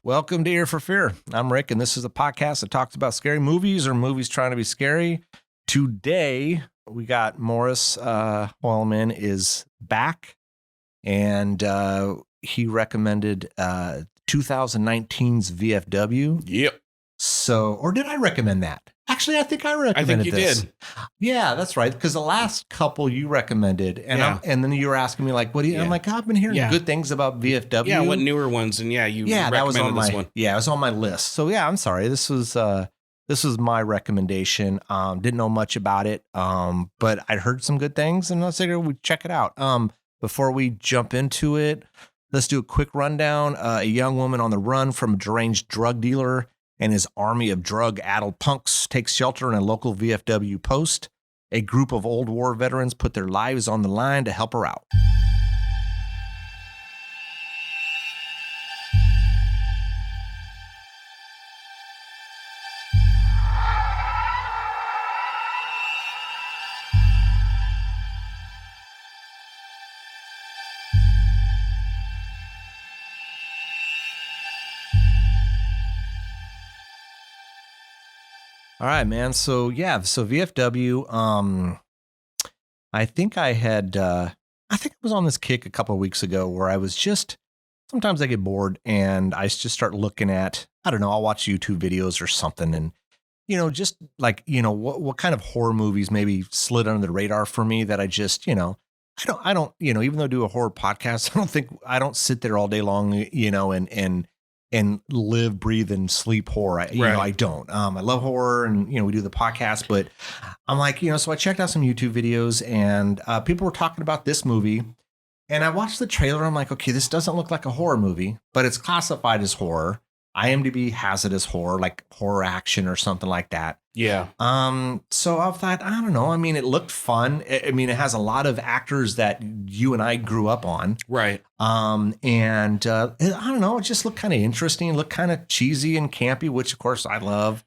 Welcome to Ear for Fear. I'm Rick, and this is a podcast that talks about scary movies or movies trying to be scary. Today, we got Morris Hoylman is back, and he recommended 2019's VFW. Yep. So, or did I recommend that? Actually, I think I recommended you did. Yeah, that's right. Because the last couple you recommended, and and then you were asking me like, "What do you?" I'm like, "I've been hearing good things about VFW." Yeah, what newer ones? And you that was on this one. Yeah, it was on my list. So yeah, I'm sorry. This was my recommendation. Didn't know much about it, but I'd heard some good things, and I figured we'd check it out. Before we jump into it, let's do a quick rundown. A young woman on the run from a deranged drug dealer and his army of drug-addled punks takes shelter in a local VFW post. A group of old war veterans put their lives on the line to help her out. All right, man. So VFW. I think I was on this kick a couple of weeks ago where I was sometimes I get bored and I just start looking at, I don't know, I'll watch YouTube videos or something, and just like what kind of horror movies maybe slid under the radar for me that I just I don't even though I do a horror podcast, I don't sit there all day long and live, breathe, and sleep horror. I don't. I love horror, and we do the podcast, but I'm like, so I checked out some YouTube videos, and people were talking about this movie, and I watched the trailer. I'm like, okay, this doesn't look like a horror movie, but it's classified as horror. IMDb has it as horror, like horror action or something like that. Yeah. So I thought, I don't know. I mean, it looked fun. I mean, it has a lot of actors that you and I grew up on. Right. And I don't know. It just looked kind of interesting. It looked kind of cheesy and campy, which of course I love.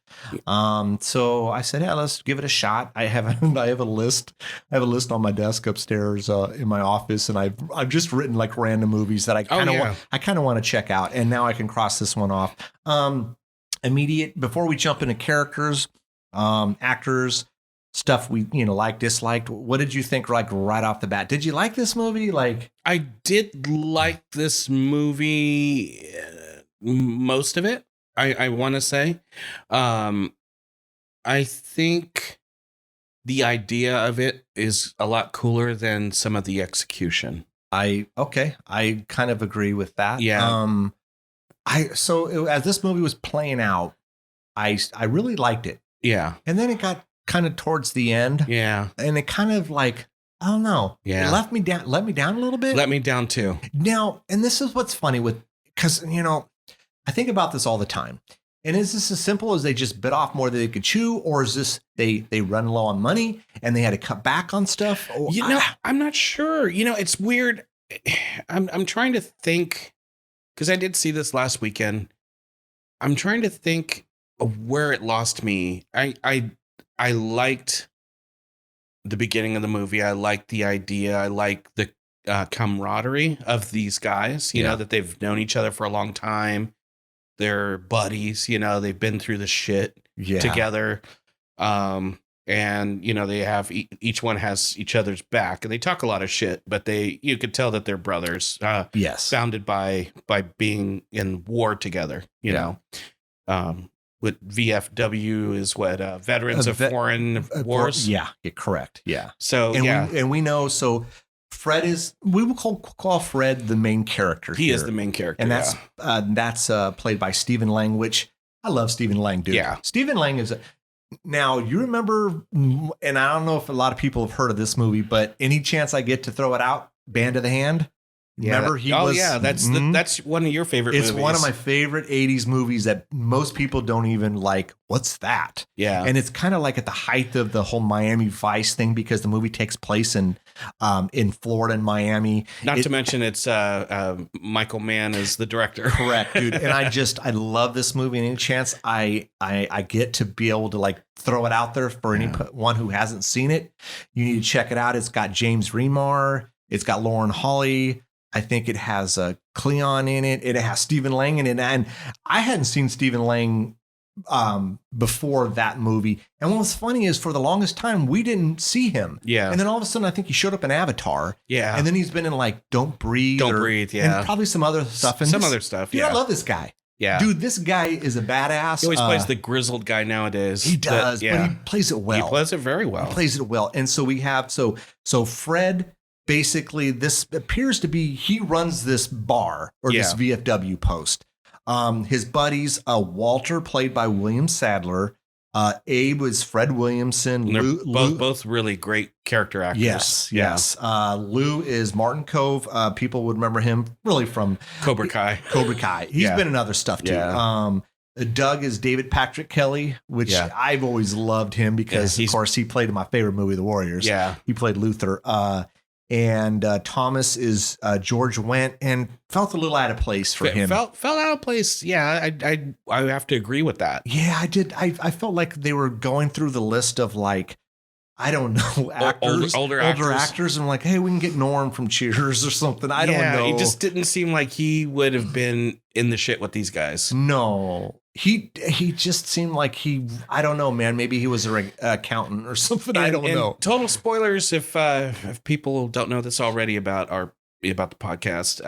So I said, yeah, let's give it a shot. I have a list. I have a list on my desk upstairs in my office, and I've just written like random movies that I kind of want to check out. And now I can cross this one off. Before we jump into characters, actors, stuff we like, disliked. What did you think like right off the bat? Did you like this movie? Like, I did like this movie, most of it. I want to say, I think the idea of it is a lot cooler than some of the execution. I kind of agree with that. Yeah. As this movie was playing out, I really liked it. Yeah. And then it got kind of towards the end. Yeah. And it kind of like, I don't know. Yeah. It let me down a little bit. Let me down too. Now, and this is what's funny because I think about this all the time. And is this as simple as they just bit off more than they could chew? Or is this they run low on money and they had to cut back on stuff? I'm not sure. It's weird. I'm trying to think, because I did see this last weekend. I'm trying to think of where it lost me. I liked the beginning of the movie. I liked the idea. I like the camaraderie of these guys, you know, that they've known each other for a long time. They're buddies, they've been through the shit together. And, they have each one has each other's back, and they talk a lot of shit, but you could tell that they're brothers. Founded by being in war together, you know. With VFW is what veterans of foreign wars. Yeah, correct. Yeah. So we know. So Fred we will call Fred the main character. He is the main character, and that's played by Stephen Lang, which I love. Stephen Lang, dude. Yeah, Stephen Lang is. Now you remember, and I don't know if a lot of people have heard of this movie, but any chance I get to throw it out, Band of the Hand. Remember, that's one of your favorite movies. It's one of my favorite 80s movies that most people don't even like. What's that? Yeah. And it's kind of like at the height of the whole Miami Vice thing, because the movie takes place in Florida and Miami. Not to mention it's Michael Mann is the director. Correct, dude. And I love this movie. And any chance I get to be able to like throw it out there for anyone who hasn't seen it, you need to check it out. It's got James Remar. It's got Lauren Holly. I think it has Cleon in it. It has Stephen Lang in it. And I hadn't seen Stephen Lang before that movie. And what was funny is for the longest time, we didn't see him. Yeah. And then all of a sudden, I think he showed up in Avatar. Yeah. And then he's been in like Don't Breathe. Yeah. And probably some other stuff. And some other stuff. Dude, Yeah. I love this guy. Yeah. Dude, this guy is a badass. He always plays the grizzled guy nowadays. He does, but he plays it well. He plays it very well. He plays it well. And so we have, so Fred, basically this appears to be, he runs this bar or this VFW post. His buddies, Walter, played by William Sadler. Abe was Fred Williamson. Both really great character actors. Yes. Lou is Martin Cove. People would remember him really from Cobra Kai. He's been in other stuff too. Yeah. Doug is David Patrick Kelly, which I've always loved him because, of course, he played in my favorite movie, The Warriors. Yeah. He played Luther. And Thomas is George Wendt, and felt a little out of place for him. Felt out of place. Yeah, I have to agree with that. Yeah, I did. I felt like they were going through the list of like, I don't know, actors, older actors, and like, hey, we can get Norm from Cheers or something. I don't know. It just didn't seem like he would have been in the shit with these guys. No. He just seemed like I don't know, man. Maybe he was an accountant or something. I don't know. Total spoilers if people don't know this already about the podcast.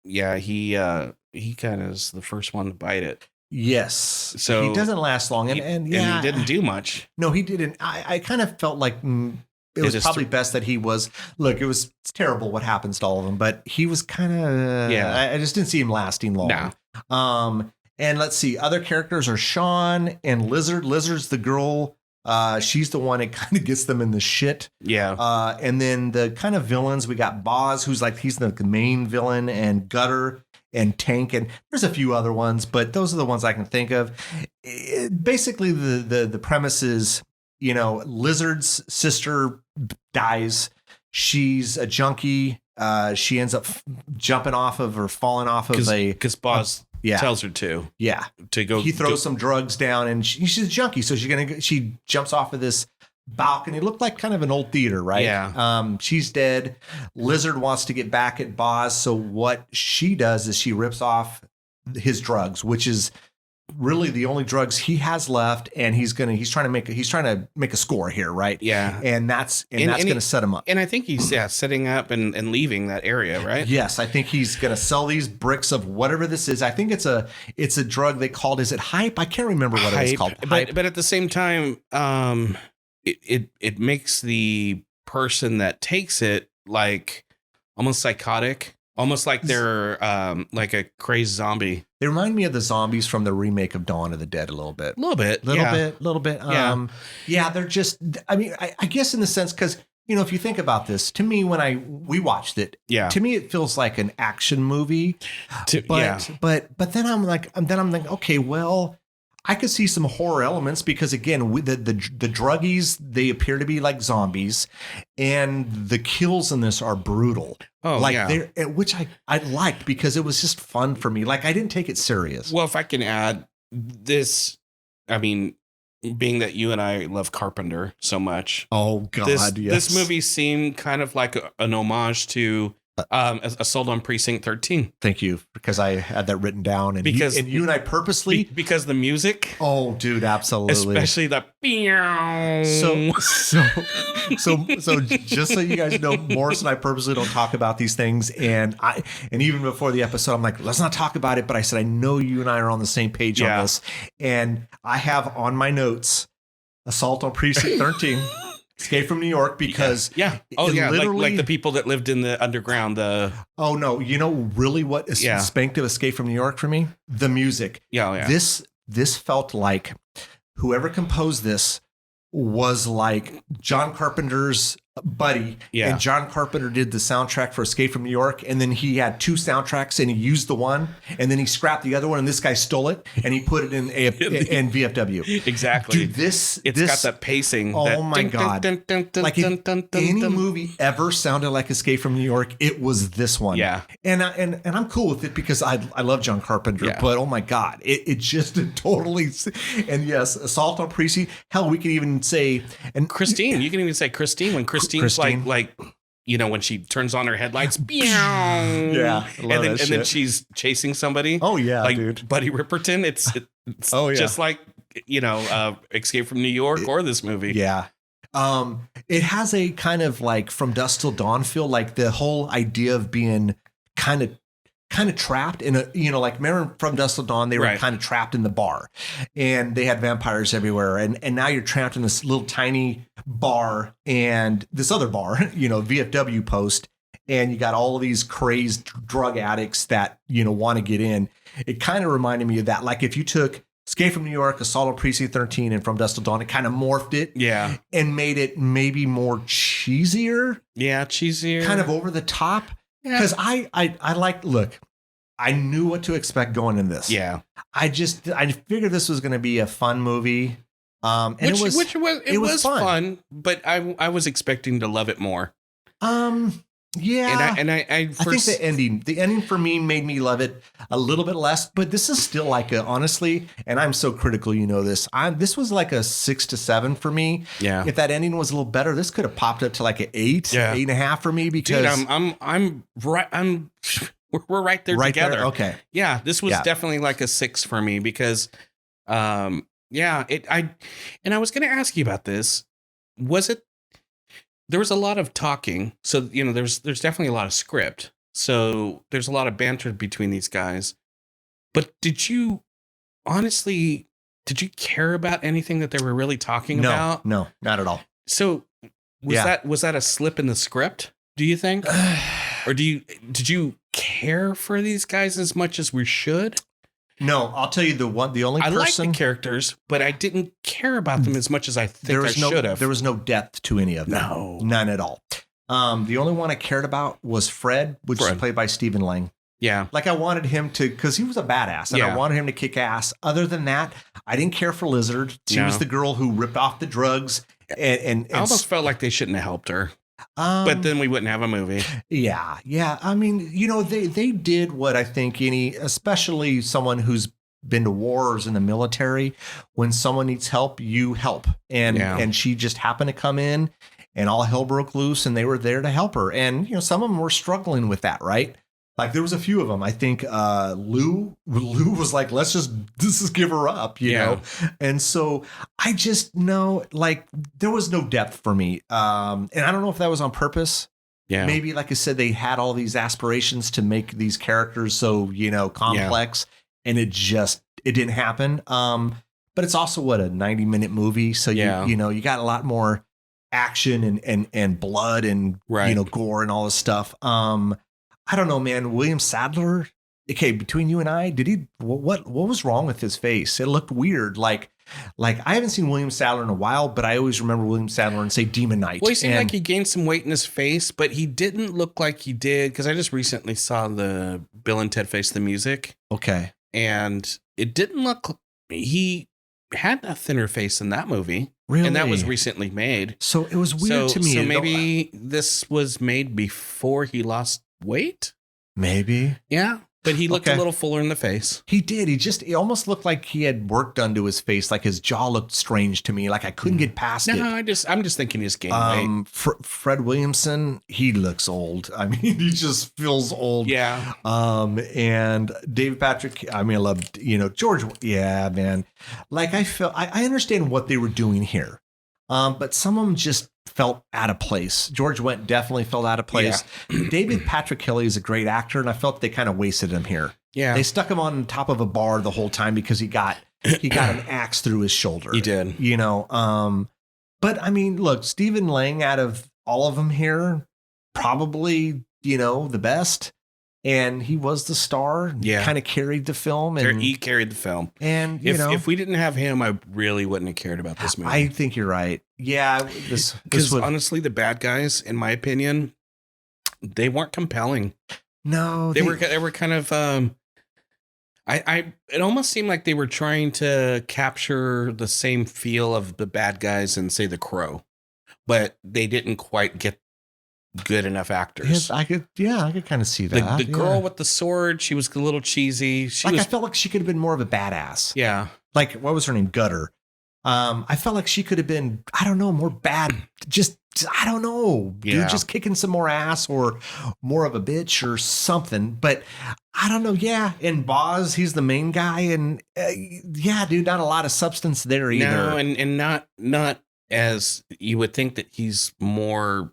He kind of is the first one to bite it. Yes. So he doesn't last long, and he didn't do much. No, he didn't. I kind of felt like it was probably best that he was. Look, it's terrible what happens to all of them, but he was kind of. I just didn't see him lasting long. No. And let's see, other characters are Sean and Lizard. Lizard's the girl. She's the one that kind of gets them in the shit. Yeah. And then the kind of villains, we got Boz, who's like, he's the main villain, and Gutter and Tank. And there's a few other ones, but those are the ones I can think of. Basically, the premise is, Lizard's sister dies. She's a junkie. She ends up jumping off of or falling off of because Boz tells her to go. He throws some drugs down, and she's a junkie, so she jumps off of this balcony. It looked like kind of an old theater, right? Yeah. She's dead. Lizard wants to get back at Boz, so what she does is she rips off his drugs, which is really the only drugs he has left, and he's trying to make a score here, right? Yeah. And that's going to set him up. And I think he's setting up and leaving that area, right? Yes, I think he's going to sell these bricks of whatever this is. I think it's a drug they called, is it hype? I can't remember what it was called. But at the same time, it makes the person that takes it like almost psychotic. Almost like they're like a crazed zombie. They remind me of the zombies from the remake of Dawn of the Dead a little bit. Little bit. They're just, I mean, I guess in the sense, because, if you think about this, to me, when we watched it, to me, it feels like an action movie. But then I'm like, okay, well, I could see some horror elements because, again, with the druggies, they appear to be like zombies, and the kills in this are brutal. Oh, which I liked because it was just fun for me. Like, I didn't take it serious. Well, if I can add this, I mean, being that you and I love Carpenter so much. Oh God, this movie seemed kind of like an homage to Assault on Precinct 13. Thank you, because I had that written down, and you and I purposely because the music. Oh, dude, absolutely, especially the. So just so you guys know, Morris and I purposely don't talk about these things, and even before the episode, I'm like, let's not talk about it. But I said, I know you and I are on the same page on this, and I have on my notes Assault on Precinct 13. Escape from New York, because like the people that lived in the underground. Oh no, really what spanked of Escape from New York for me? The music. This felt like whoever composed this was like John Carpenter's buddy, and John Carpenter did the soundtrack for Escape from New York, and then he had two soundtracks, and he used the one, and then he scrapped the other one, and this guy stole it, and he put it in VFW. Exactly. Dude, it's got that pacing. Oh my God! Like if any movie ever sounded like Escape from New York, it was this one. Yeah. And I'm cool with it because I love John Carpenter, but oh my God, it just totally. And yes, Assault on Precinct. Hell, we could even say Christine. You can even say Christine when Christine's like when she turns on her headlights, Yeah, I love and that then shit. she's chasing somebody. Oh yeah, like dude. Buddy Ripperton. It's Oh, yeah. just like Escape from New York or this movie. Yeah. It has a kind of like From Dusk Till Dawn feel, like the whole idea of being kind of trapped in a, like remember From Dusk Till Dawn, they were Right. kind of trapped in the bar and they had vampires everywhere. And now you're trapped in this little tiny bar and this other bar, VFW post. And you got all of these crazed drug addicts that, want to get in. It kind of reminded me of that. Like if you took Escape from New York, Assault on Precinct 13, and From Dusk Till Dawn, it kind of morphed it. Yeah. And made it maybe more cheesier. Yeah, cheesier. Kind of over the top. Yeah. Because I like, look, I knew what to expect going in this. Yeah. I figured this was going to be a fun movie. And it was fun, but I was expecting to love it more. Yeah. And I think the ending for me made me love it a little bit less, but this is still like honestly, and I'm so critical, this was like a 6 to 7 for me. Yeah. If that ending was a little better, this could have popped up to like an 8, 8.5 for me because dude, I'm right. We're right there right together. There? Okay. Yeah. This was definitely like a 6 for me because, I was going to ask you about this. There was a lot of talking. So, there's definitely a lot of script. So there's a lot of banter between these guys. But did you care about anything that they were really talking about? No, not at all. So was that a slip in the script, do you think? Or did you care for these guys as much as we should? No, I'll tell you the only person. I like the characters, but I didn't care about them as much as I think I should have. There was no depth to any of them. No. None at all. The only one I cared about was Fred, which is played by Stephen Lang. Yeah. Like I wanted him to, because he was a badass and I wanted him to kick ass. Other than that, I didn't care for Lizard. She was the girl who ripped off the drugs. And I almost felt like they shouldn't have helped her. But then we wouldn't have a movie. Yeah. Yeah. I mean, they did what I think especially someone who's been to wars in the military, when someone needs help, you help. And she just happened to come in and all hell broke loose and they were there to help her. And, some of them were struggling with that, right? Like there was a few of them. I think Lou was like, let's just give her up, you know? And so I just know, like, there was no depth for me. And I don't know if that was on purpose. Yeah. Maybe, like I said, they had all these aspirations to make these characters so, complex. Yeah. And it didn't happen. But it's also a 90-minute movie. So you got a lot more action and blood and gore and all this stuff. I don't know, man. William Sadler. Okay, between you and I, what was wrong with his face? It looked weird. Like I haven't seen William Sadler in a while, but I always remember William Sadler and say Demon Knight. Well, he seemed like he gained some weight in his face, but he didn't look like he did, because I just recently saw the Bill and Ted Face the Music. Okay. And it didn't look, he had a thinner face in that movie. Really? And that was recently made. So it was weird to me. So maybe this was made before he lost weight? Maybe. Yeah. But he looked a little fuller in the face. He did. He almost looked like he had work done to his face. Like his jaw looked strange to me. Like I couldn't get past it. No, I'm just thinking he's gained weight. Fred Williamson, he looks old. I mean, he just feels old. Yeah. And David Patrick, I mean, I loved, George. Yeah, man. Like I understand what they were doing here. But some of them just felt out of place. George Wendt definitely felt out of place. Yeah. David Patrick Kelly is a great actor, and I felt they kind of wasted him here. Yeah. They stuck him on top of a bar the whole time because he got an axe through his shoulder. He did. But I mean, look, Stephen Lang out of all of them here, probably, the best. And he was the star. Yeah. Kind of carried the film. And he carried the film. And, if we didn't have him, I really wouldn't have cared about this movie. I think you're right. Yeah. Because honestly, the bad guys, in my opinion, they weren't compelling. No. They were kind of, it almost seemed like they were trying to capture the same feel of the bad guys in, say, The Crow. But they didn't quite get good enough actors. Yes, I could kind of see that. The girl with the sword, she was a little cheesy. I felt like she could have been more of a badass. Yeah. Like, what was her name? Gutter. I felt like she could have been, I don't know, more bad. Just, I don't know, dude, Yeah. just kicking some more ass or more of a bitch or something. But I don't know. Yeah. And Boz, he's the main guy. And yeah, dude, not a lot of substance there either. No, and not as you would think that he's more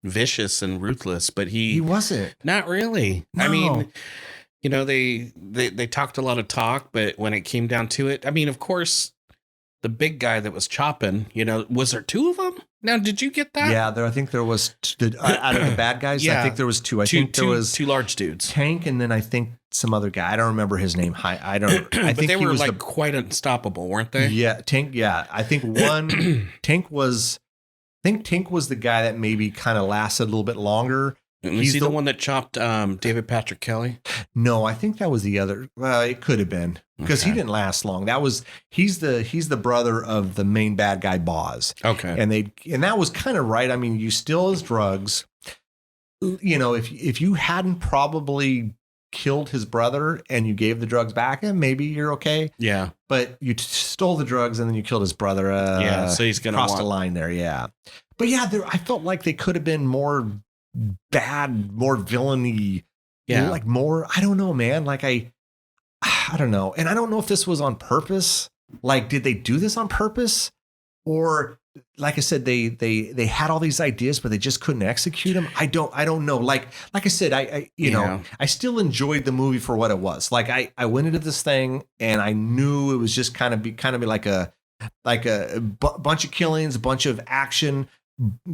vicious and ruthless, but he wasn't. not really. I No. mean, you know, they talked a lot of talk, but when it came down to it, I mean, of course, the big guy that was chopping, you know, was there two of them? Now, did you get that? Yeah, I think there was out of the bad guys. I Yeah. think there was two. I think there was two large dudes. Tank, and then I think some other guy. I don't remember his name. I don't. I But think they he were was like quite unstoppable, weren't they? Yeah, Tank. Yeah, I think Tank was. I think Tank was the guy that maybe kind of lasted a little bit longer. Was he the one that chopped David Patrick Kelly? No, I think that was the other. Well, it could have been because he Okay. didn't last long. He's the brother of the main bad guy, Boz. Okay. And that was kind of right. I mean, you steal his drugs. You know, if you hadn't probably killed his brother and you gave the drugs back, and maybe you're okay. Yeah. But you stole the drugs and then you killed his brother. Yeah. So he's gonna crossed the line there. Yeah. But yeah, I felt like they could have been more bad, more villainy. Yeah. Like more. I don't know, man. Like I don't know, and I don't know if this was on purpose. Like, did they do this on purpose, or like I said, they had all these ideas, but they just couldn't execute them. I don't know. Like I said, I you know, I still enjoyed the movie for what it was. Like I went into this thing and I knew it was just kind of be like a bunch of killings, a bunch of action,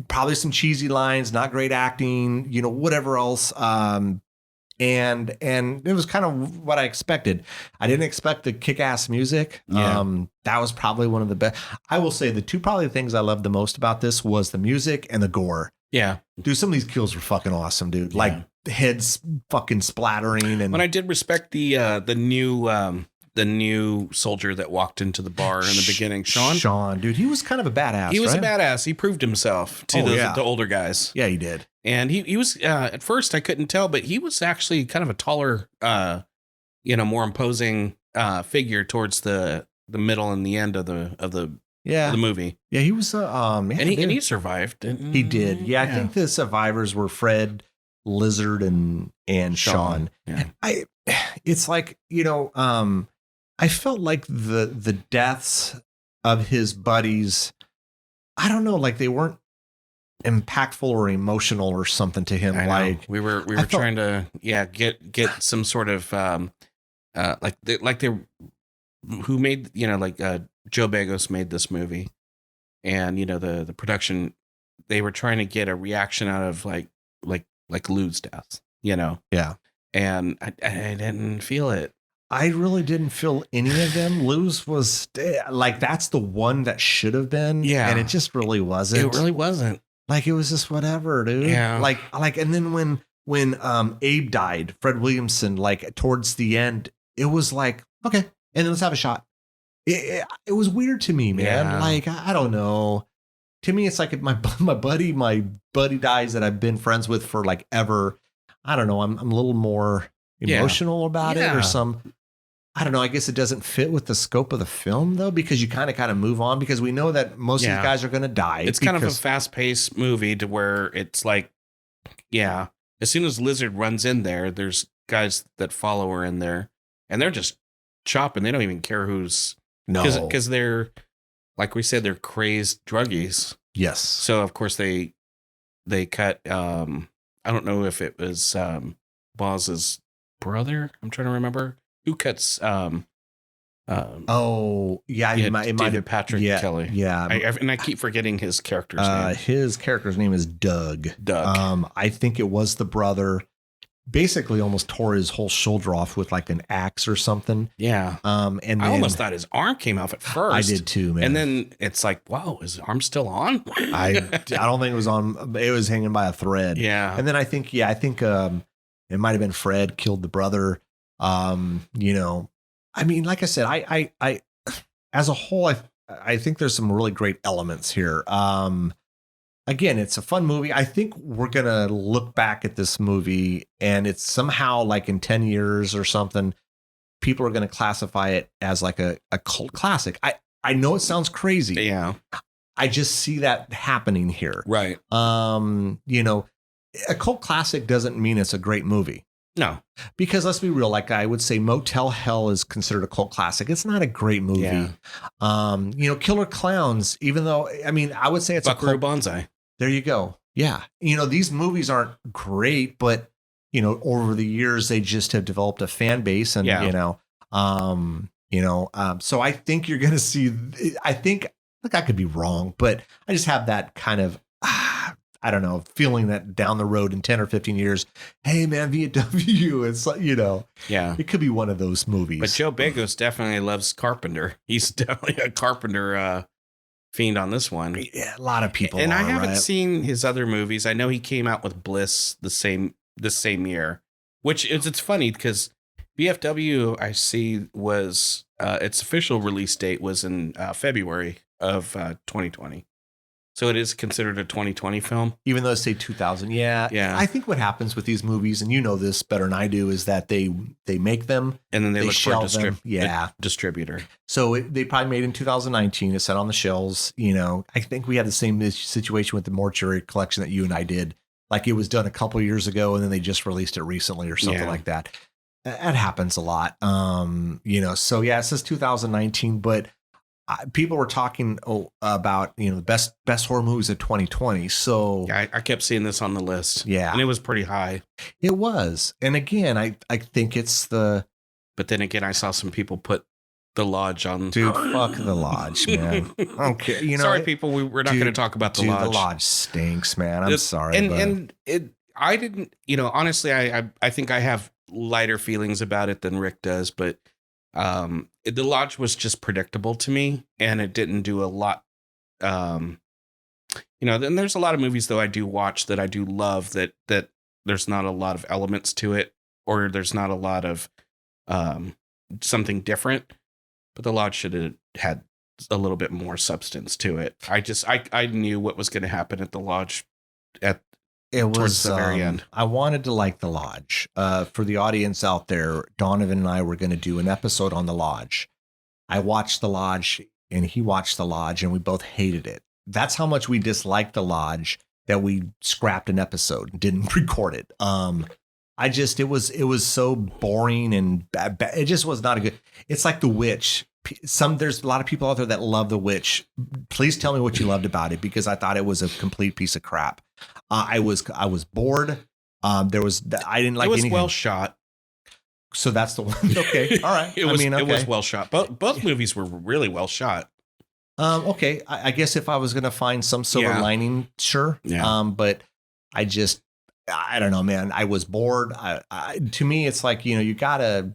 probably some cheesy lines, not great acting, you know, whatever else. And it was kind of what I expected. I didn't expect the kick-ass music. Yeah. That was probably one of the best. I will say the two probably things I loved the most about this was the music and the gore. Yeah. Dude, some of these kills were fucking awesome, dude. Yeah. Like heads fucking splattering. And But I did respect the new soldier that walked into the bar in the beginning, Sean. Sean, dude, he was kind of a badass. He was right? a badass. He proved himself to the older guys. Yeah, he did. And he was at first I couldn't tell, but he was actually kind of a taller, more imposing figure towards the middle and the end of the movie. Yeah, he was And he survived. He did. Yeah, I think the survivors were Fred, Lizard, and Sean. Yeah. It's like, you know, I felt like the deaths of his buddies, I don't know, like they weren't impactful or emotional or something to him. Like we were trying to get some sort of who made, you know, like Joe Bagos made this movie, and you know the production, they were trying to get a reaction out of like Lou's death, you know. Yeah. And I didn't feel it. I really didn't feel any of them. Lou's was like, that's the one that should have been. Yeah. And it just really wasn't. It really wasn't. Like, it was just whatever, dude. Yeah. Like, and then when Abe died, Fred Williamson, like towards the end, it was like, okay, and then let's have a shot. It was weird to me, man. Yeah. Like, I don't know. To me, it's like if my buddy dies that I've been friends with for like ever. I don't know. I'm a little more emotional about it, or some. I don't know. I guess it doesn't fit with the scope of the film, though, because you kind of move on, because we know that most of these guys are going to die. It's kind of a fast-paced movie to where it's like, as soon as Lizard runs in there, there's guys that follow her in there, and they're just chopping. They don't even care who's because they're, like we said, they're crazed druggies. Yes. So of course they cut. I don't know if it was Boz's brother. I'm trying to remember who cuts. It might David Patrick Kelly. Yeah, and I keep forgetting his character's name. His character's name is Doug. Doug. I think it was the brother. Basically, almost tore his whole shoulder off with like an axe or something. Yeah. And then, I almost thought his arm came off at first. I did too, man. And then it's like, wow, is his arm still on? I don't think it was on. It was hanging by a thread. Yeah. And then I think it might have been Fred killed the brother. You know, I mean, like I said, I as a whole, I think there's some really great elements here. Again, it's a fun movie. I think we're going to look back at this movie, and it's somehow like in 10 years or something, people are going to classify it as like a cult classic. I I know it sounds crazy. Yeah. I just see that happening here. Right. You know, a cult classic doesn't mean it's a great movie. No. Because let's be real, like I would say Motel Hell is considered a cult classic. It's not a great movie. Yeah. You know, Killer Clowns, even though, I mean, I would say it's Buckaroo a cult. Banzai. There you go. Yeah. You know, these movies aren't great, but, you know, over the years, they just have developed a fan base and, so I think you're going to see, I think, look, I could be wrong, but I just have that kind of, I don't know, feeling that down the road in 10 or 15 years, hey man, VFW, it's like, you know, it could be one of those movies. But Joe Begos definitely loves Carpenter. He's definitely a Carpenter fiend on this one. Yeah, a lot of people. And I haven't seen his other movies. I know he came out with Bliss the same year, which it's funny because VFW I see was its official release date was in February of 2020. So it is considered a 2020 film. Even though they say 2000. Yeah. I think what happens with these movies, and you know this better than I do, is that they make them. And then they look for a distributor. So they probably made in 2019. It's set on the shelves. You know, I think we had the same situation with the Mortuary Collection that you and I did. Like it was done a couple of years ago and then they just released it recently or something like that. That happens a lot. You know, so yeah, it says 2019, but people were talking about, you know, the best horror movies of 2020. So yeah, I kept seeing this on the list. Yeah. And it was pretty high. It was. And again, I think it's but then again, I saw some people put The Lodge on. Dude, fuck The Lodge, man. Okay. You know, sorry, people. We're not going to talk about The Lodge. The Lodge stinks, man. I'm sorry. I didn't, you know, honestly, I think I have lighter feelings about it than Rick does, but The Lodge was just predictable to me and it didn't do a lot. You know, then there's a lot of movies though I do watch that I do love that there's not a lot of elements to it or there's not a lot of something different, but The Lodge should have had a little bit more substance to it. I knew what was going to happen at The Lodge towards the very end. I wanted to like The Lodge. For the audience out there, Donovan and I were going to do an episode on The Lodge. I watched The Lodge and he watched The Lodge and we both hated it. That's how much we disliked The Lodge that we scrapped an episode and didn't record it. It was so boring and bad. It just was not a good. It's like The Witch. There's a lot of people out there that love The Witch. Please tell me what you loved about it because I thought it was a complete piece of crap. I was bored. I didn't like anything. It was well shot. So that's the one. Okay. All right. It was well shot. Both movies were really well shot. Okay. I guess if I was going to find some silver lining, sure. Yeah. But I don't know, man. I was bored. To me, it's like, you know, you got to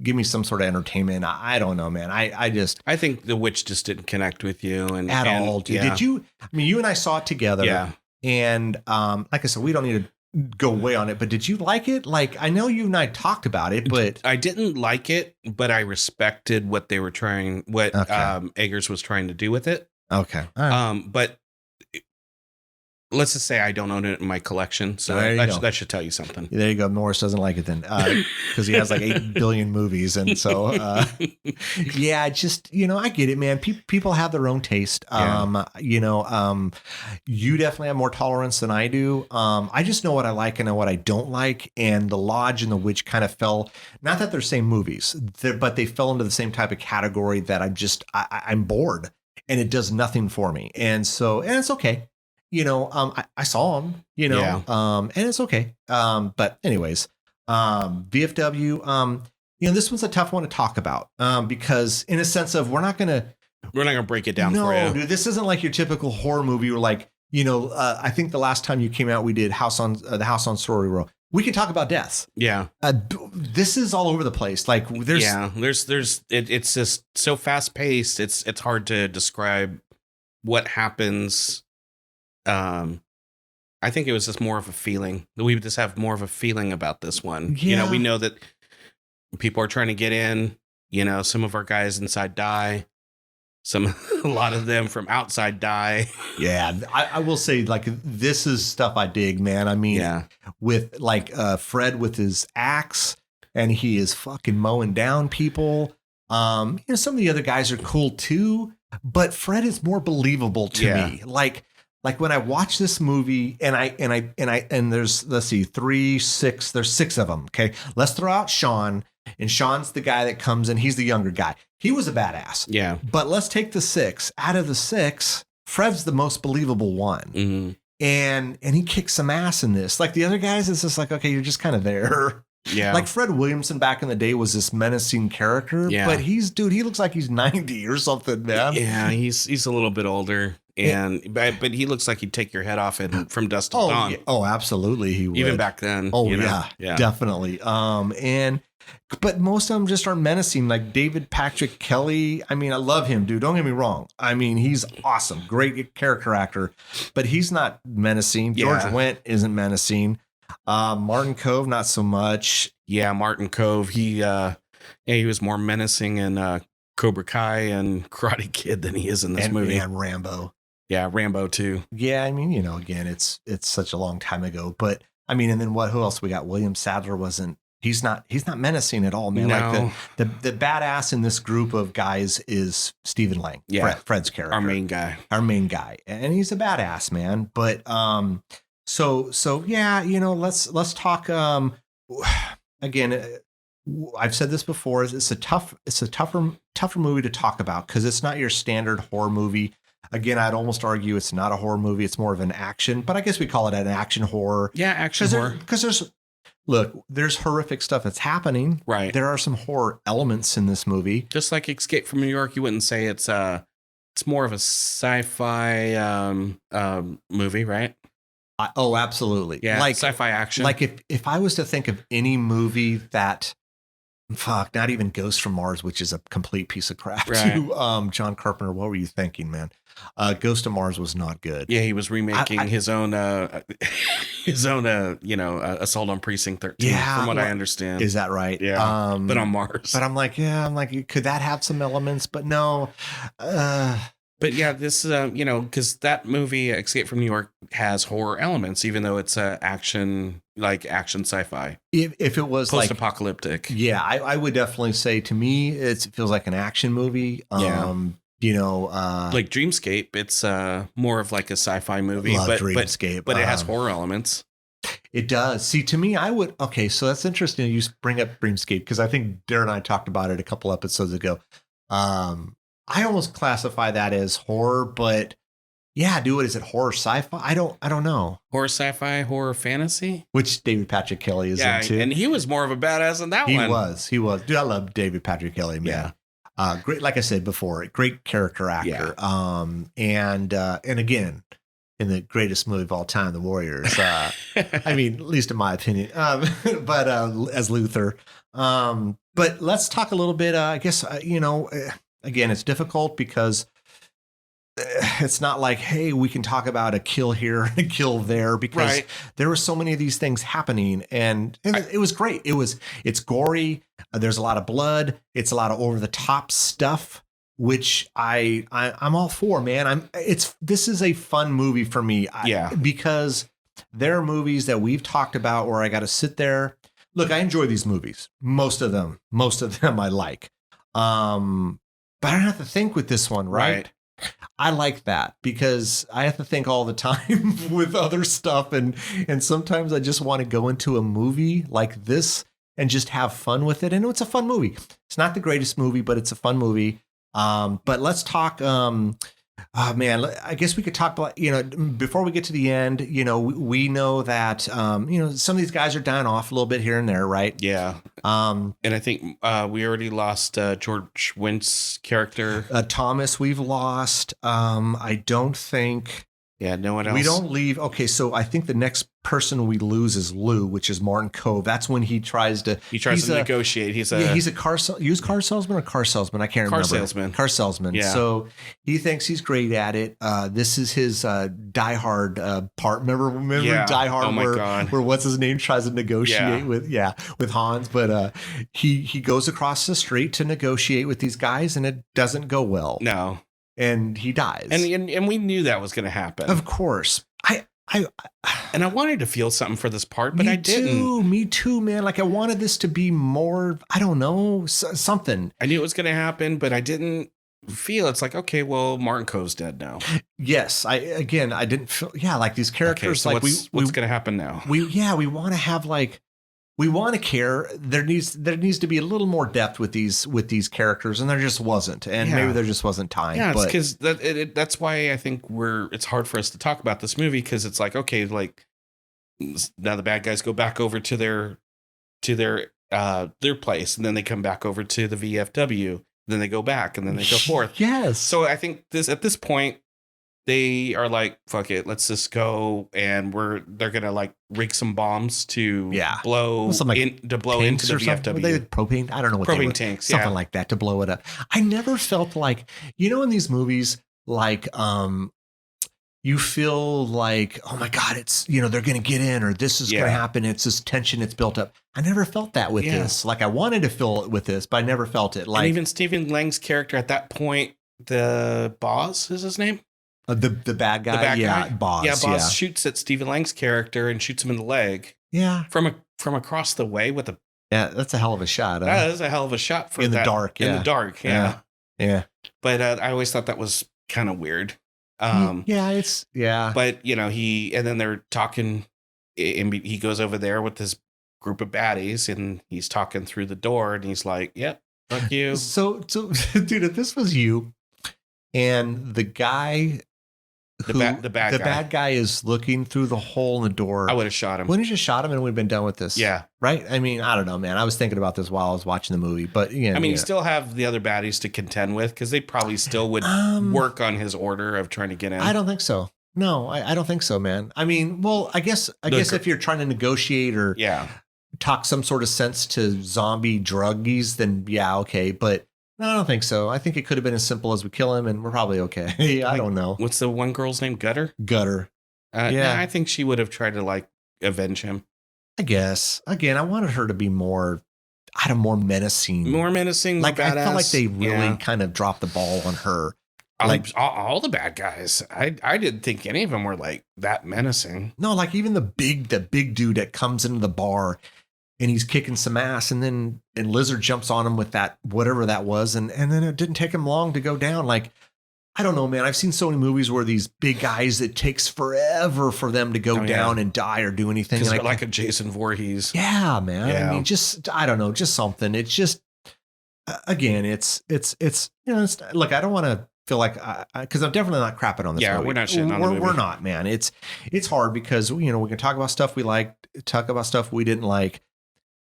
give me some sort of entertainment. I don't know, man. I think The Witch just didn't connect with you at all. Dude. Yeah. Did you? I mean, you and I saw it together. Yeah. And like I said, we don't need to go way on it, but did you like it? Like, I know you and I talked about it, but I didn't like it, but I respected what they were trying, Eggers was trying to do with it. Okay. All right. But let's just say I don't own it in my collection. So that should tell you something. There you go. Morris doesn't like it then because he has like 8 billion movies. And so, just, you know, I get it, man. People have their own taste. You definitely have more tolerance than I do. I just know what I like and know what I don't like. And The Lodge and The Witch kind of fell, not that they're same movies, but they fell into the same type of category that I'm bored and it does nothing for me. And it's okay. You know, I saw him, you know, and it's okay. But anyways, VFW, you know, this one's a tough one to talk about because in a sense of we're not going to break it down for you. No, dude, this isn't like your typical horror movie where like, you know, I think the last time you came out, we did the House on Story Row. We could talk about deaths. Yeah. This is all over the place. Like it's just so fast paced. It's hard to describe what happens. I think it was just more of a feeling. We just have more of a feeling about this one. Yeah. You know, we know that people are trying to get in. You know, some of our guys inside die. A lot of them from outside die. Yeah, I will say, like, this is stuff I dig, man. I mean, with like Fred with his axe, and he is fucking mowing down people. You know, some of the other guys are cool too. but Fred is more believable to Yeah. me. Like when I watch this movie and there's, let's see, there's 6 of them. Okay. Let's throw out Sean, and Sean's the guy that comes in. He's the younger guy. He was a badass. Yeah. But let's take the 6. Out of the 6, Fred's the most believable one. Mm-hmm. And he kicks some ass in this. Like the other guys, it's just like, okay, you're just kind of there. Yeah. Like Fred Williamson back in the day was this menacing character, Yeah. but he looks like he's 90 or something, man. Yeah, he's a little bit older, but he looks like he'd take your head off from dusk till dawn. Yeah. Oh, absolutely, he would. Even back then. Oh, you know? yeah, definitely. But most of them just are menacing. Like David Patrick Kelly. I mean, I love him, dude. Don't get me wrong. I mean, he's awesome, great character actor, but he's not menacing. Yeah. George Wendt isn't menacing. Martin Kove, not so much. Yeah, Martin Kove. He was more menacing in Cobra Kai and Karate Kid than he is in this movie. And Rambo. Yeah, Rambo too. Yeah, I mean, again, it's such a long time ago, but I mean, and then who else we got? William Sadler he's not menacing at all, man. No. Like the badass in this group of guys is Stephen Lang. Yeah. Fred's character. Our main guy. And he's a badass, man. But so yeah, let's talk again. I've said this before, it's a tougher movie to talk about because it's not your standard horror movie. Again, I'd almost argue it's not a horror movie. It's more of an action, but I guess we call it an action horror. Yeah, action horror. Because there's horrific stuff that's happening. Right. There are some horror elements in this movie. Just like Escape from New York, you wouldn't say it's more of a sci-fi movie, right? Oh, absolutely. Yeah, like sci-fi action. Like if I was to think of any movie that, not even Ghost from Mars, which is a complete piece of crap, right. To John Carpenter, what were you thinking, man? Ghost of Mars was not good. Yeah, he was remaking his own Assault on Precinct 13. Yeah, from what I understand. Is that right? Yeah, but on Mars. But I'm like, could that have some elements? But no. But yeah, this because that movie Escape from New York has horror elements, even though it's action sci-fi. If it was post-apocalyptic, I would definitely say to me it feels like an action movie. Like Dreamscape, it's more of like a sci-fi movie, but it has horror elements. It does. See, to me, I would. Okay, so that's interesting. You bring up Dreamscape because I think Darren and I talked about it a couple episodes ago. I almost classify that as horror, but yeah, dude, is it horror sci-fi? I don't know. Horror sci-fi, horror fantasy, which David Patrick Kelly is into, and he was more of a badass in that one. He was. Dude, I love David Patrick Kelly, man. Yeah. Great, like I said before, great character actor. Yeah. And again, in the greatest movie of all time, The Warriors. I mean, at least in my opinion. But as Luther. But let's talk a little bit. I guess again, it's difficult because it's not like, hey, we can talk about a kill here and a kill there, because there were so many of these things happening, and it was great. It's gory. There's a lot of blood. It's a lot of over the top stuff, which I'm all for, man. This is a fun movie for me. Because there are movies that we've talked about where I got to sit there. Look, I enjoy these movies. Most of them I like. But I don't have to think with this one, right? I like that because I have to think all the time with other stuff. And sometimes I just want to go into a movie like this and just have fun with it. And it's a fun movie. It's not the greatest movie, but it's a fun movie. But let's talk, man, I guess we could talk about, before we get to the end, we know that, some of these guys are dying off a little bit here and there, right? Yeah. And I think we already lost George Wendt's character. Thomas, we've lost. I don't think. Yeah, no one else. We don't leave. Okay, so I think the next person we lose is Lou, which is Martin Kove. That's when he tries to negotiate. He's a used car salesman or car salesman. I can't remember. Car salesman. Yeah. So he thinks he's great at it. This is his Die Hard part. Remember Die Hard where what's his name tries to negotiate with Hans, but he goes across the street to negotiate with these guys, and it doesn't go well. No. And he dies. And we knew that was going to happen. Of course. And I wanted to feel something for this part, but I didn't. Me too, man. Like I wanted this to be more, I don't know, something. I knew it was going to happen, but I didn't feel. It's like, okay, well, Martin Coe's dead now. Yes, I didn't feel like these characters Okay, so like what's going to happen now? we want to have like we want to care. There needs to be a little more depth with these characters, and there just wasn't, and maybe there just wasn't time. Yeah, but because that's why I think it's hard for us to talk about this movie, because it's like, okay, like now the bad guys go back over to their place, and then they come back over to the VFW, then they go back, and then they go forth. Yes. So I think at this point they are like, fuck it, let's just go, and they're gonna like rig some bombs to blow into the VFW. They propane, I don't know what propane they were, tanks, something like that to blow it up. I never felt like, in these movies, like you feel like, oh my God, it's, they're going to get in, or this is going to happen. It's this tension it's built up. I never felt that with this. Like I wanted to feel it with this, but I never felt it. Like, and even Stephen Lang's character at that point, the boss is his name. The bad guy. Guy? Boss. Yeah, Boss shoots at Stephen Lang's character and shoots him in the leg. Yeah. From across the way with a. Yeah, that's a hell of a shot. That is a hell of a shot for in the dark. Yeah. In the dark. Yeah. Yeah. But I always thought that was kind of weird. But and then they're talking, and he goes over there with this group of baddies, and he's talking through the door, and he's like, "Yep, fuck you." So, dude, if this was you, and the guy, the bad guy is looking through the hole in the door, I would have shot him. Wouldn't you just shot him, and we'd have been done with this? Yeah, right. I mean, I don't know, man. I was thinking about this while I was watching the movie, but you still have the other baddies to contend with, because they probably still would work on his order of trying to get in. I don't think so. No, I don't think so, man. I mean, well, I guess if you're trying to negotiate or talk some sort of sense to zombie druggies, then okay. But no, I don't think so. I think it could have been as simple as we kill him and we're probably okay. I don't know. What's the one girl's name? Gutter? I think she would have tried to like avenge him. I guess. Again, I wanted her to be more menacing. More menacing. Like, I felt like they really kind of dropped the ball on her. Like all the bad guys, I didn't think any of them were like that menacing. No, like even the big dude that comes into the bar and he's kicking some ass, and Lizard jumps on him with that whatever that was, and then it didn't take him long to go down. Like, I don't know, man. I've seen so many movies where these big guys, it takes forever for them to go down and die or do anything. Because they're like a Jason Voorhees. Yeah, man. Yeah. I mean, I don't know, just something. It's just again, it's look, I don't want to feel like because I'm definitely not crapping on this movie. We're not shitting on the movie. We're not, man. It's hard because we can talk about stuff we liked, talk about stuff we didn't like.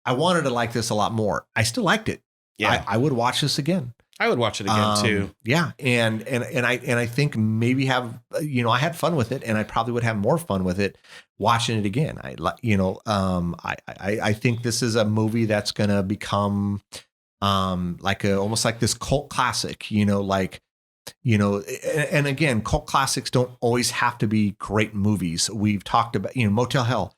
I wanted to like this a lot more. I still liked it. Yeah, I would watch this again. I would watch it again too. Yeah, and I think maybe I had fun with it, and I probably would have more fun with it watching it again. I think this is a movie that's gonna become almost like this cult classic. And again, cult classics don't always have to be great movies. We've talked about, Motel Hell.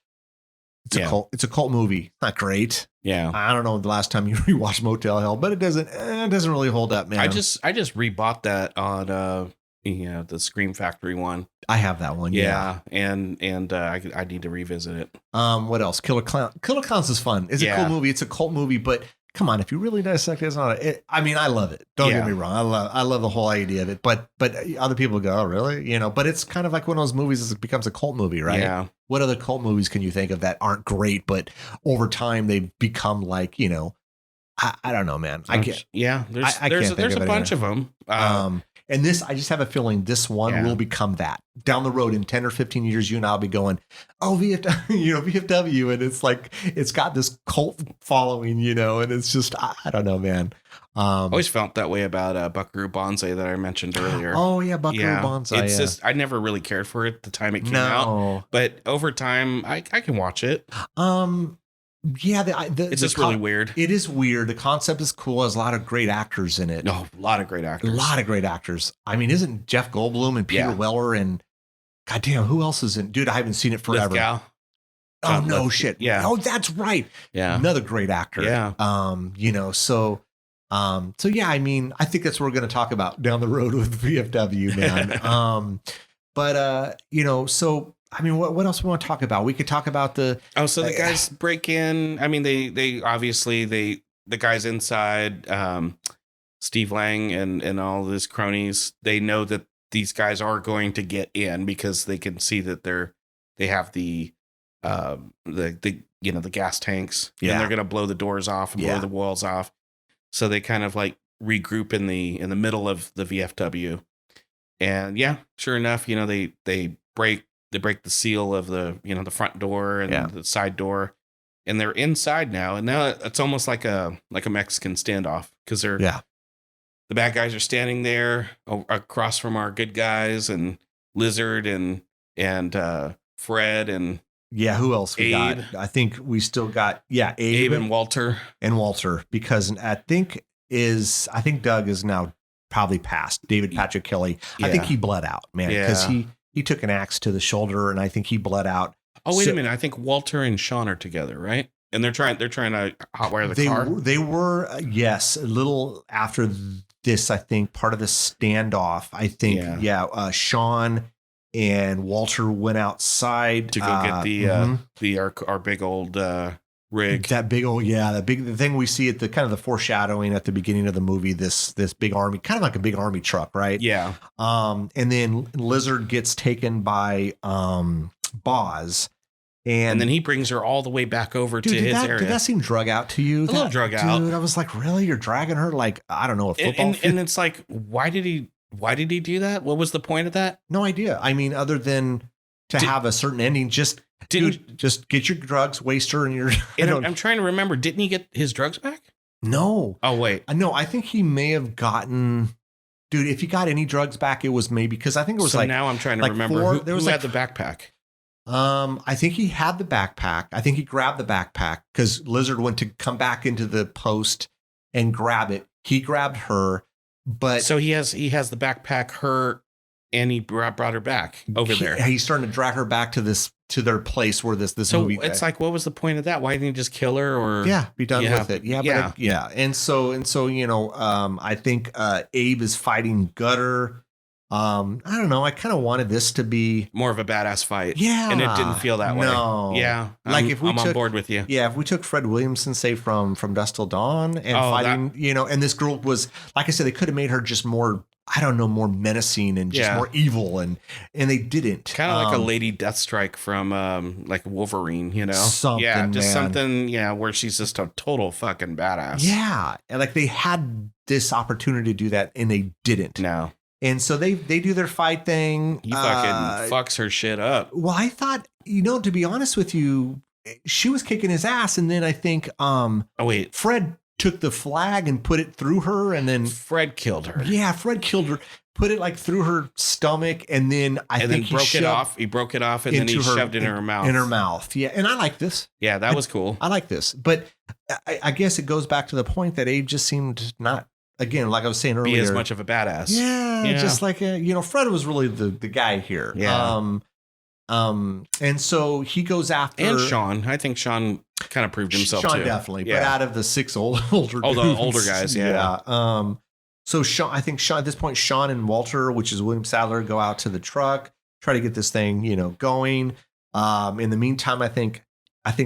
It's a cult movie. Not great. Yeah. I don't know the last time you rewatched Motel Hell, but it doesn't really hold up, man. I just rebought that on the Scream Factory one. I have that one. Yeah. And I need to revisit it. What else? Killer Clowns is fun. It's a cool movie. It's a cult movie, but come on, if you really dissect it, it's not. I love it. Don't get me wrong. I love the whole idea of it. But other people go, oh, really? But it's kind of like one of those movies that becomes a cult movie, right? Yeah. What other cult movies can you think of that aren't great, but over time they've become like, I don't know, man. I can't. Yeah. There's a bunch of them. And this, I just have a feeling this one will become that down the road in 10 or 15 years. You and I'll be going, oh, VFW. And it's like, it's got this cult following, and it's just, I don't know, man. I always felt that way about Buckaroo Banzai that I mentioned earlier. Oh yeah. Buckaroo Banzai. It's just, I never really cared for it the time it came out, but over time I can watch it. Yeah, it's just really weird. It is weird. The concept is cool. There's a lot of great actors in it. No, a lot of great actors. I mean, isn't Jeff Goldblum and Peter Weller and goddamn, who else is in? Dude, I haven't seen it forever. Lithgow. Oh no, shit. Yeah. Oh, that's right. Yeah. Another great actor. Yeah. So yeah. I mean, I think that's what we're going to talk about down the road with VFW, man. So. I mean, what else we want to talk about? We could talk about the... Oh, so the guys break in. I mean, they obviously, the guys inside, Steve Lang and all his cronies, they know that these guys are going to get in because they can see that they have the the gas tanks, Yeah. and they're gonna blow the doors off and blow the walls off. So they kind of like regroup in the middle of the VFW, and sure enough, they break the seal of the the front door and the side door, and they're inside now. And now it's almost like a Mexican standoff because they're the bad guys are standing there across from our good guys, and Lizard and Fred and who else we Abe. got? I think we still got Abe and Walter because I think Doug is now probably past David Patrick Kelly. I think he bled out, man, because he took an axe to the shoulder, and I think he bled out. Oh, wait a minute! I think Walter and Sean are together, right? And they're trying to hotwire the car. They were yes, a little after this. I think part of the standoff. I think Sean and Walter went outside to go get our big old rig. That big old the thing we see at the kind of the foreshadowing at the beginning of the movie. This big army, kind of like a big army truck, right? Yeah. And then Lizard gets taken by Boz. And then he brings her all the way back over to his area. Did that seem drug out to you? A little drug out. Dude, I was like, really? You're dragging her like, I don't know, a football field? And it's like, why did he do that? What was the point of that? No idea. I mean, other than to have a certain ending, just get your drugs, waste her, and you're... I'm trying to remember, didn't he get his drugs back? No. Oh, wait. No, I think he may have gotten... Dude, if he got any drugs back, it was maybe... Because I think it was now I'm trying to remember who had the backpack. I think he had the backpack. I think he grabbed the backpack because Lizard went to come back into the post and grab it. He grabbed her, but so he has the backpack, her, and he brought her back over there. He's starting to drag her back to their place where this movie. So it's like, what was the point of that? Why didn't he just kill her or be done with it? And so I think Abe is fighting Gutter. I don't know. I kind of wanted this to be more of a badass fight. Yeah. And it didn't feel that way. No. Yeah. I'm on board with you. Yeah. If we took Fred Williamson, say from Dusk Till Dawn and fighting, and this girl was, like I said, they could have made her just more, I don't know, more menacing and just more evil. And they didn't. Kind of like a Lady Deathstrike from like Wolverine, Something. Yeah. Just man. Something. Where she's just a total fucking badass. Yeah. And like they had this opportunity to do that and they didn't. No. And so they do their fight thing. He fucking fucks her shit up. Well, I thought, to be honest with you, she was kicking his ass. And then I think Fred took the flag and put it through her. And then Fred killed her. Yeah, Fred killed her. Put it like through her stomach. And then I think he broke it off. He broke it off and then he shoved it in her mouth. In her mouth. Yeah. And I like this. Yeah, that was cool. I like this. But I guess it goes back to the point that Abe just seemed not. Again, like I was saying earlier, be as much of a badass. Yeah. Just like Fred was really the guy here. Yeah. And so he goes after and Sean. I think Sean kind of proved himself. Sean too. Definitely, yeah. But out of the six older dudes, the older guys, yeah. So Sean, I think at this point, Sean and Walter, which is William Sadler, go out to the truck, try to get this thing, going. In the meantime, I think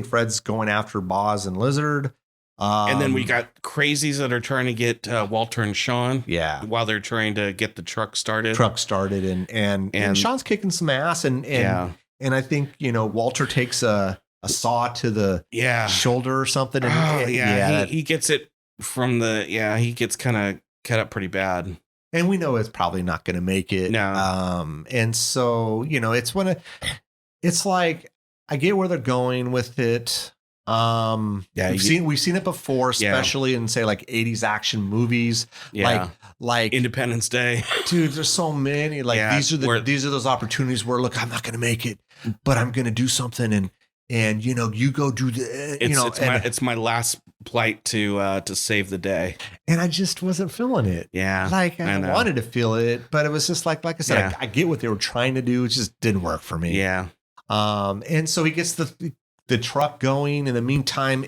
Fred's going after Boz and Lizard. And then we got crazies that are trying to get Walter and Sean. Yeah. While they're trying to get the truck started. And Sean's kicking some ass. And I think, Walter takes a saw to the shoulder or something. And, he gets it from he gets kind of cut up pretty bad. And we know it's probably not going to make it. No. And so, it's like, I get where they're going with it. We've seen it before, especially in say like 80s action movies, like Independence Day. Dude, there's so many. These are those opportunities where look, I'm not gonna make it, but I'm gonna do something, and you go do the it's my last plight to save the day, and I just wasn't feeling it. Yeah, I wanted to feel it, but it was just like I said, I get what they were trying to do. It just didn't work for me. Yeah. And so he gets the truck going. In the meantime,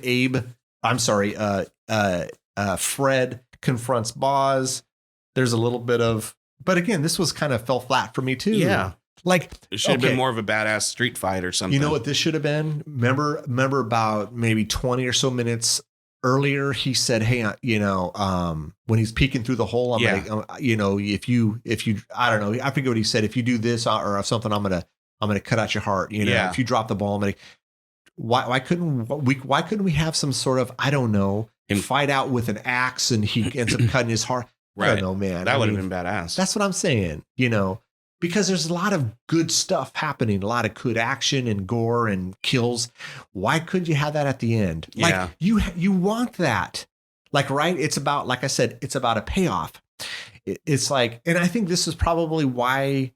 Fred confronts Boz. There's a little bit of, but again, this was kind of fell flat for me too. Yeah. Like it should have been more of a badass street fight or something. You know what this should have been? Remember about maybe 20 or so minutes earlier he said, "Hey, when he's peeking through the hole, I'm gonna, if you, I don't know, I forget what he said. If you do this or something, I'm gonna cut out your heart. If you drop the ball, I'm gonna." Why couldn't we have some sort of, I don't know, fight out with an axe and he ends up cutting his heart? Right. I don't know, man. That would have been badass. That's what I'm saying. Because there's a lot of good stuff happening, a lot of good action and gore and kills. Why couldn't you have that at the end? Yeah. Like you want that. Like, right? It's about, like I said, it's about a payoff. It's like, and I think this is probably why,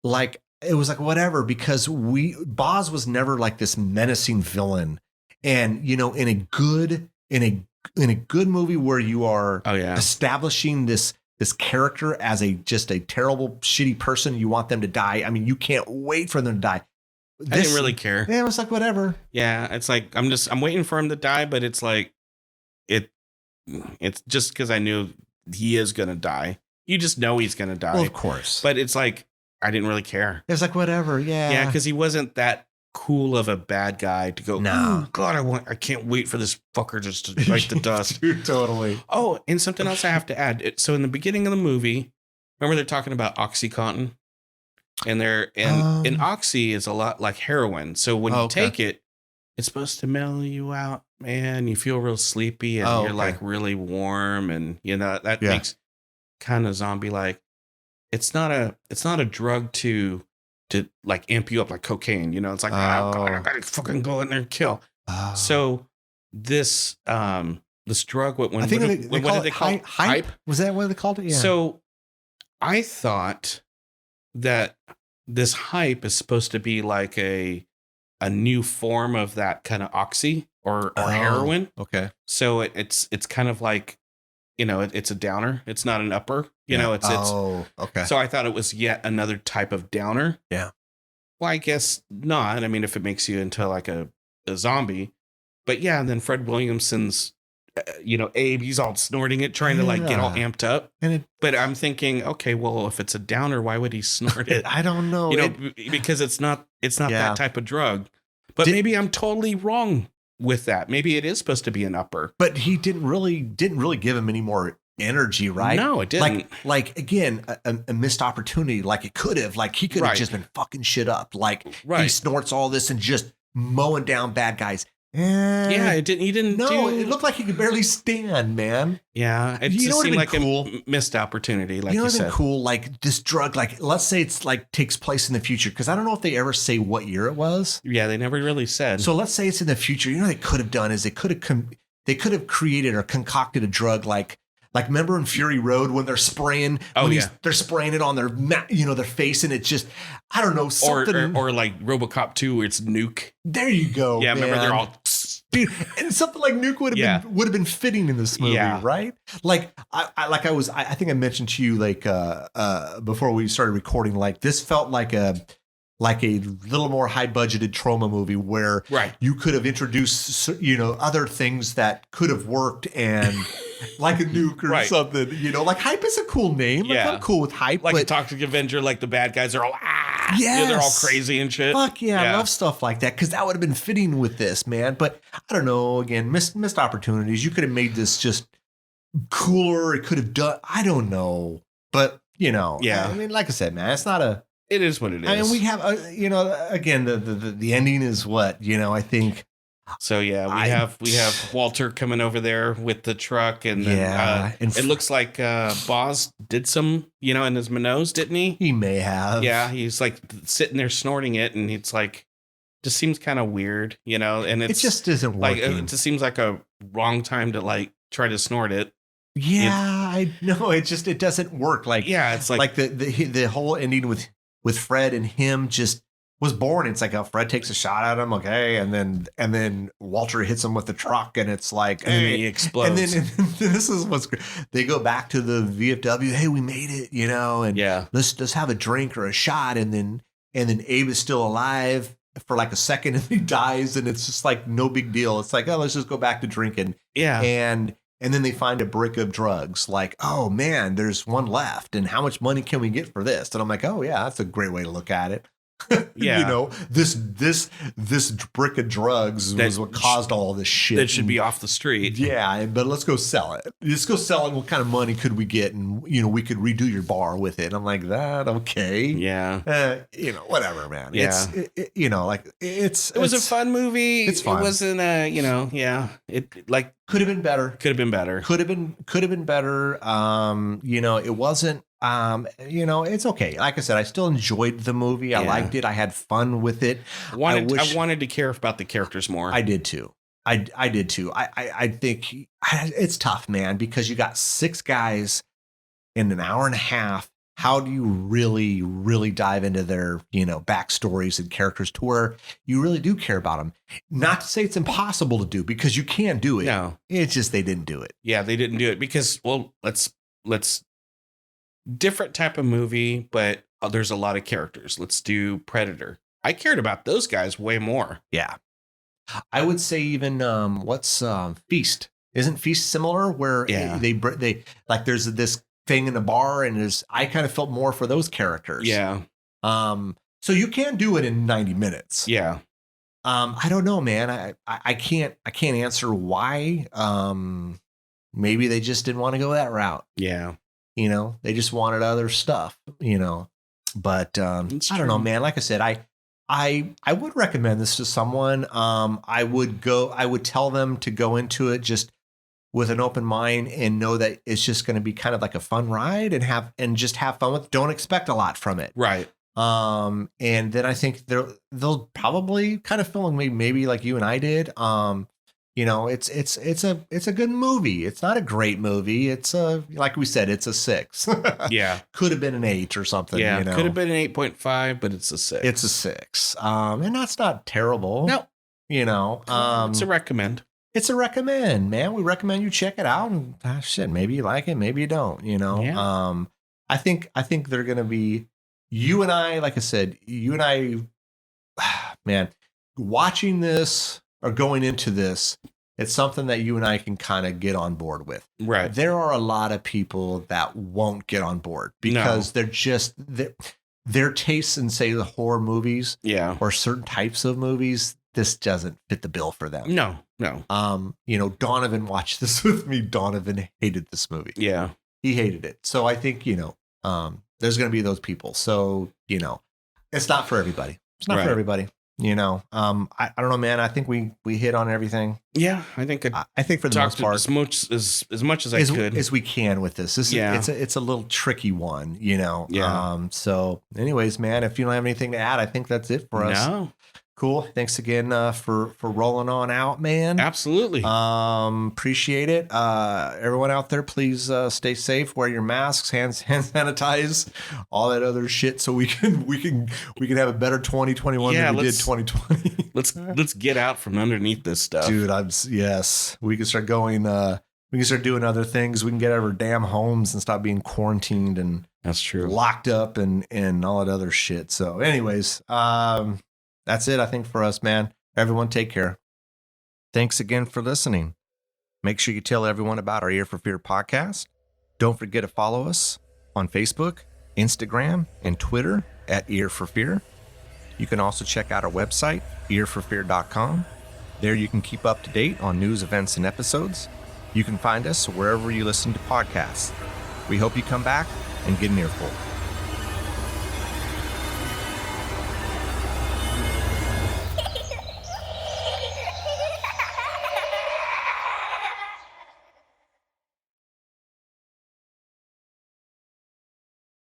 like, it was like whatever, because Boz was never like this menacing villain. And, in a good movie where you are establishing this character as just a terrible, shitty person, you want them to die. I mean, you can't wait for them to die. I didn't really care. Yeah, it was like, whatever. Yeah. It's like, I'm waiting for him to die, but it's like, it's just because I knew he is going to die. You just know he's going to die. Well, of course. But it's like, I didn't really care. It was like, whatever. Yeah. Yeah. Because he wasn't that cool of a bad guy to go, no, oh, God, I can't wait for this fucker just to bite the dust. Dude, totally. Oh, and something else I have to add. So in the beginning of the movie, remember they're talking about OxyContin? And Oxy is a lot like heroin. So when you take it, it's supposed to mellow you out, man. You feel real sleepy and you're like really warm. And that makes kind of zombie like. It's not a drug to like amp you up like cocaine. It's like, oh God, I gotta fucking go in there and kill. Oh. So this drug, what did they call it? Hype? Was that what they called it? Yeah. So I thought that this hype is supposed to be like a new form of that kind of oxy or heroin. Okay. So it's kind of like, it's a downer. It's not an upper. Okay. So I thought it was yet another type of downer. Yeah. Well, I guess not. I mean, if it makes you into like a zombie, but yeah. And then Fred Williamson's, Abe, he's all snorting it, trying to like get all amped up. But I'm thinking, okay, well, if it's a downer, why would he snort it? I don't know. Because it's not that type of drug. But maybe I'm totally wrong with that. Maybe it is supposed to be an upper. But he didn't really give him any more energy, right? No, it didn't. Like again, a missed opportunity. Like it could have. Like he could have just been fucking shit up. Like he snorts all this and just mowing down bad guys. Yeah, it didn't. He didn't. No, it looked like he could barely stand, man. Yeah, it just seemed like a missed opportunity. Like you said, cool. Like this drug. Like let's say it's like takes place in the future, because I don't know if they ever say what year it was. Yeah, they never really said. So let's say it's in the future. What they could have done is they could have created or concocted a drug like remember in Fury Road when they're spraying they're spraying it on their their face, and it's just, I don't know, something or like RoboCop 2 where it's Nuke. There you go. Yeah, man. remember they're all dude, and something like Nuke would have been fitting in this movie, right? Like I think I mentioned to you like before we started recording, like this felt like a little more high budgeted trauma movie where you could have introduced other things that could have worked, and like a nuke or something, like Hype is a cool name. Like, I'm cool with Hype. Like a Toxic Avenger, like the bad guys are all, they're all crazy and shit. Fuck yeah, I love stuff like that, because that would have been fitting with this, man. But I don't know, again, missed opportunities. You could have made this just cooler. It could have done, I don't know. But, I mean, like I said, man, it's not a, it is what it is. I mean, we have, again, the ending is what, I think. So yeah, we have Walter coming over there with the truck, and then it looks like Boz did some, in his nose, didn't he? He may have. Yeah, he's like sitting there snorting it, and it's like, just seems kind of weird, and it just isn't working. Like, it just seems like a wrong time to like try to snort it. Yeah, I know. It doesn't work. Like, it's like the whole ending with Fred and him just was born. It's like Fred takes a shot at him, okay, and then Walter hits him with the truck, and it's like, and then he explodes. And then this is what's great. They go back to the VFW. Hey, we made it, and let's have a drink or a shot, and then Abe is still alive for like a second, and he dies, and it's just like no big deal. It's like, oh, let's just go back to drinking. Yeah, and then they find a brick of drugs. Like, oh man, there's one left, and how much money can we get for this? And I'm like, oh yeah, that's a great way to look at it. Yeah. You know, this brick of drugs That was what caused all this shit. That should be off the street. Yeah, but let's go sell it. Let's go sell it. What kind of money could we get? And, you know, we could redo your bar with it. And I'm like, that, okay. Yeah. You know, whatever, man. Yeah. You know, like, it was a fun movie. It's fun. It wasn't you know, yeah. It like could have been better. Could have been better. Could have been better. You know, it wasn't, you know, it's okay. Like I said, I still enjoyed the movie. I liked it. I had fun with it. I wanted to care about the characters more. I did too. I did too. I think it's tough, man, because you got 6 guys in an hour and a half. How do you really, really dive into their, you know, backstories and characters to where you really do care about them? Not to say it's impossible to do, because you can do it. No, it's just they didn't do it. Yeah, they didn't do it because, well, let's different type of movie, but there's a lot of characters. Let's do Predator. I cared about those guys way more. Yeah. I would say even what's Feast? Isn't Feast similar where they like there's this thing in the bar and I kind of felt more for those characters. Yeah. So you can do it in 90 minutes. Yeah. I don't know, man. I can't answer why. Maybe they just didn't want to go that route. Yeah. You know, they just wanted other stuff, you know, but I don't know, man. Like I said, I would recommend this to someone. I would tell them to go into it just with an open mind and know that it's just going to be kind of like a fun ride and just have fun with it. Don't expect a lot from it. Right. And then I think they'll probably kind of feel maybe like you and I did. You know, it's a good movie. It's not a great movie. It's like we said, it's a 6. Yeah. Could have been an 8 or something. Yeah. You know? Could have been an 8.5, but it's a 6. It's a 6. And that's not terrible. No. You know, it's a recommend. It's a recommend, man. We recommend you check it out and shit. Maybe you like it. Maybe you don't, you know? Yeah. I think they're going to be, you and I, like I said, man, watching this or going into this, it's something that you and I can kind of get on board with. Right. There are a lot of people that won't get on board because they're just, their tastes in, say, the horror movies or certain types of movies, this doesn't fit the bill for them. No. You know, Donovan watched this with me. Donovan hated this movie. Yeah. He hated it. So I think, you know, there's going to be those people. So, you know, it's not for everybody. It's not for everybody. You know, I don't know, man. I think we hit on everything. Yeah, I think for the most part, as much as I could as we can with this. It's a little tricky one, you know. Yeah. So, anyways, man, if you don't have anything to add, I think that's it for us. No. Cool. Thanks again for rolling on out, man. Absolutely. Appreciate it. Everyone out there, please stay safe. Wear your masks, hand sanitize, all that other shit, so we can have a better 2021 than we did 2020. let's get out from underneath this stuff, dude. Yes. We can start going. We can start doing other things. We can get out of our damn homes and stop being quarantined and that's true, locked up and all that other shit. So, anyways, that's it, I think, for us, man. Everyone take care. Thanks again for listening. Make sure you tell everyone about our Ear for Fear podcast. Don't forget to follow us on Facebook, Instagram, and Twitter at Ear for Fear. You can also check out our website, earforfear.com. There you can keep up to date on news, events, and episodes. You can find us wherever you listen to podcasts. We hope you come back and get an earful.